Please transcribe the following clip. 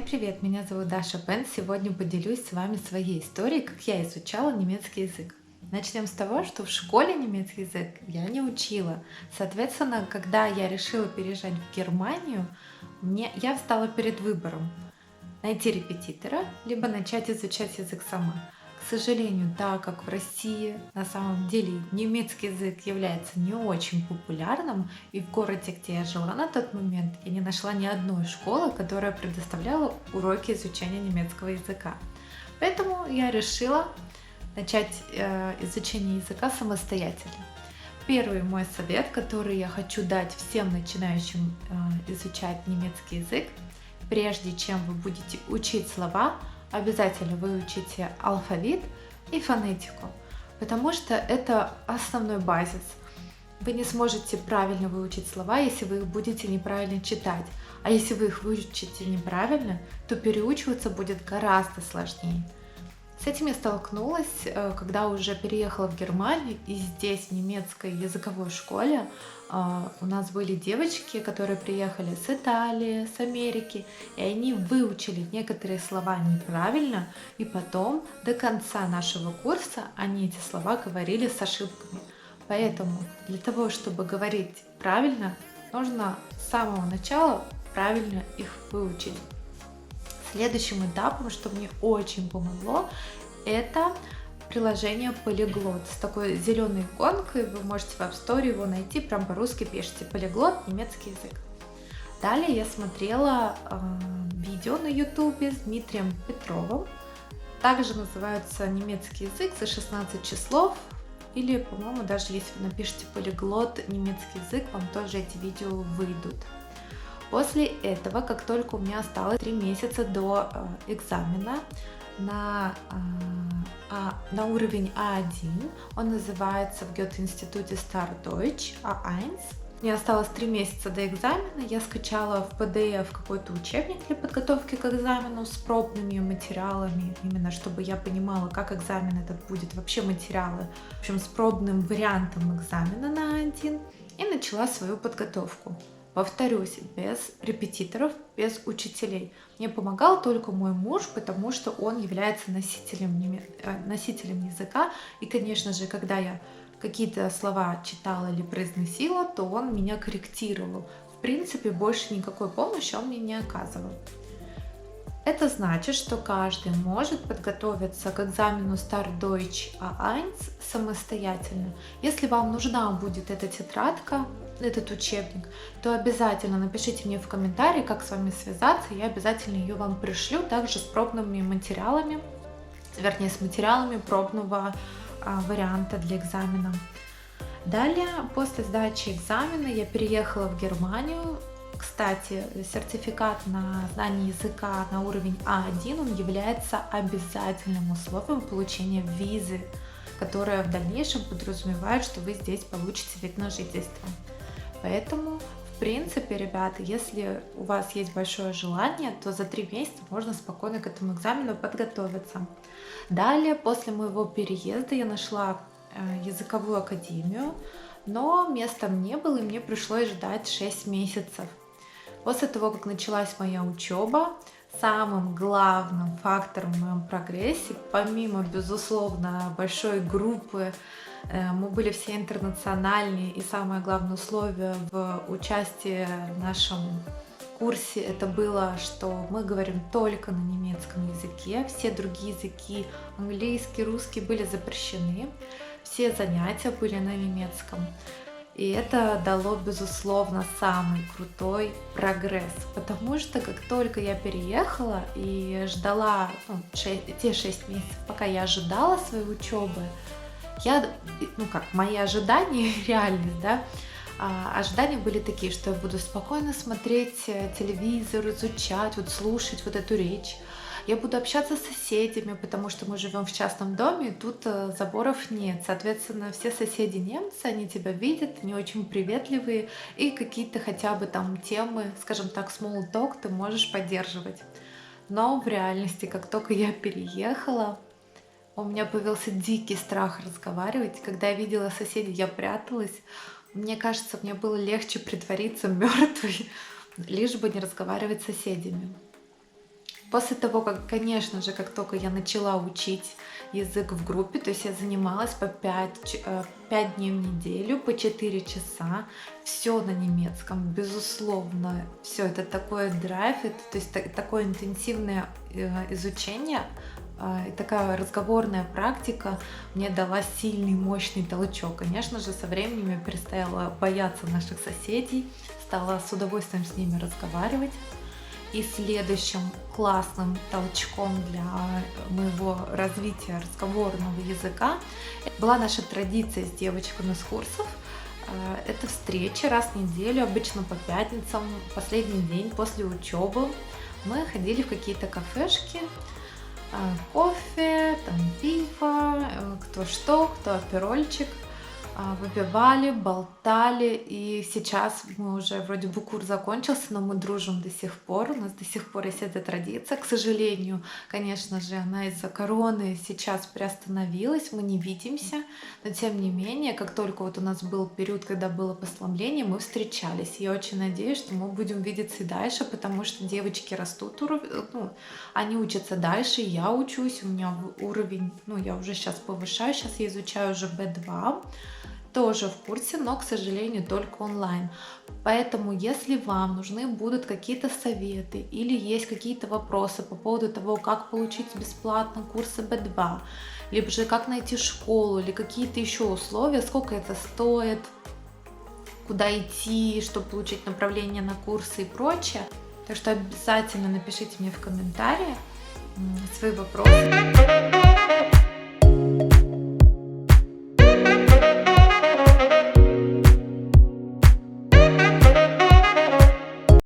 Всем привет! Меня зовут Даша Пен. Сегодня поделюсь с вами своей историей, как я изучала немецкий язык. Начнем с того, что в школе немецкий язык я не учила. Соответственно, когда я решила переезжать в Германию, я встала перед выбором найти репетитора, либо начать изучать язык сама. К сожалению, так как в России на самом деле немецкий язык является не очень популярным, и в городе, где я жила на тот момент, я не нашла ни одной школы, которая предоставляла уроки изучения немецкого языка. Поэтому я решила начать изучение языка самостоятельно. Первый мой совет, который я хочу дать всем начинающим изучать немецкий язык: прежде чем вы будете учить слова, обязательно выучите алфавит и фонетику, потому что это основной базис. Вы не сможете правильно выучить слова, если вы их будете неправильно читать. А если вы их выучите неправильно, то переучиваться будет гораздо сложнее. С этим я столкнулась, когда уже переехала в Германию, и здесь, в немецкой языковой школе, у нас были девочки, которые приехали с Италии, с Америки, и они выучили некоторые слова неправильно, и потом до конца нашего курса они эти слова говорили с ошибками. Поэтому для того, чтобы говорить правильно, нужно с самого начала правильно их выучить. Следующим этапом, что мне очень помогло, это приложение Polyglot с такой зеленой иконкой. Вы можете в App Store его найти, прям по-русски пишите Polyglot немецкий язык. Далее я смотрела видео на YouTube с Дмитрием Петровым. Также называется немецкий язык за 16 часов. Или, по-моему, даже если вы напишите Polyglot немецкий язык, вам тоже эти видео выйдут. После этого, как только у меня осталось 3 месяца до экзамена на уровень А1, он называется в Гёте-институте Startdeutsch А1. Мне осталось 3 месяца до экзамена, я скачала в PDF какой-то учебник для подготовки к экзамену с пробными материалами, именно чтобы я понимала, как экзамен этот будет, вообще материалы, в общем, с пробным вариантом экзамена на А1, и начала свою подготовку. Повторюсь, без репетиторов, без учителей. Мне помогал только мой муж, потому что он является носителем языка. И, конечно же, когда я какие-то слова читала или произносила, то он меня корректировал. В принципе, больше никакой помощи он мне не оказывал. Это значит, что каждый может подготовиться к экзамену Startdeutsch А1 самостоятельно. Если вам нужна будет эта тетрадка, этот учебник, то обязательно напишите мне в комментарии, как с вами связаться, я обязательно ее вам пришлю, также с пробными материалами, вернее, с материалами пробного варианта для экзамена. Далее, после сдачи экзамена, я переехала в Германию. Кстати, сертификат на знание языка на уровень А1, он является обязательным условием получения визы, которая в дальнейшем подразумевает, что вы здесь получите вид на жительство. Поэтому, в принципе, ребята, если у вас есть большое желание, то за 3 месяца можно спокойно к этому экзамену подготовиться. Далее, после моего переезда, я нашла языковую академию, но места не было, и мне пришлось ждать 6 месяцев. После того, как началась моя учеба, самым главным фактором в моем прогрессе, помимо, безусловно, большой группы, мы были все интернациональные, и самое главное условие в участии в нашем курсе это было, что мы говорим только на немецком языке, все другие языки, английский, русский, были запрещены, все занятия были на немецком. И это дало, безусловно, самый крутой прогресс, потому что как только я переехала и ждала те 6 месяцев, пока я ожидала своей учебы, мои ожидания и реальность, да, ожидания были такие, что я буду спокойно смотреть телевизор, изучать, слушать эту речь. Я буду общаться с соседями, потому что мы живем в частном доме, и тут заборов нет. Соответственно, все соседи немцы, они тебя видят, они очень приветливые, и какие-то хотя бы там темы, скажем так, small talk ты можешь поддерживать. Но в реальности, как только я переехала, у меня появился дикий страх разговаривать. Когда я видела соседей, я пряталась. Мне кажется, мне было легче притвориться мертвой, лишь бы не разговаривать с соседями. После того, как, конечно же, как только я начала учить язык в группе, то есть я занималась по 5 дней в неделю, по 4 часа, все на немецком, безусловно, все это такой драйв, это, то есть такое интенсивное изучение, и такая разговорная практика мне дала сильный, мощный толчок. Конечно же, со временем я перестала бояться наших соседей, стала с удовольствием с ними разговаривать. И следующим классным толчком для моего развития разговорного языка была наша традиция с девочками с курсов. Это встречи раз в неделю, обычно по пятницам, последний день после учебы. Мы ходили в какие-то кафешки, кофе, там пиво, кто что, кто аперольчик. Выпивали, болтали, и сейчас мы уже вроде бы курс закончился, но мы дружим до сих пор, у нас до сих пор есть эта традиция. К сожалению, конечно же, она из-за короны сейчас приостановилась, мы не видимся, но тем не менее, как только вот у нас был период, когда было послабление, мы встречались. Я очень надеюсь, что мы будем видеться и дальше, потому что девочки растут, они учатся дальше, я учусь, у меня уровень, я уже сейчас повышаю, сейчас я изучаю уже B2, тоже в курсе, но, к сожалению, только онлайн. Поэтому, если вам нужны будут какие-то советы или есть какие-то вопросы по поводу того, как получить бесплатно курсы B2, либо же как найти школу, или какие-то еще условия, сколько это стоит, куда идти, чтобы получить направление на курсы и прочее, так что обязательно напишите мне в комментариях свои вопросы.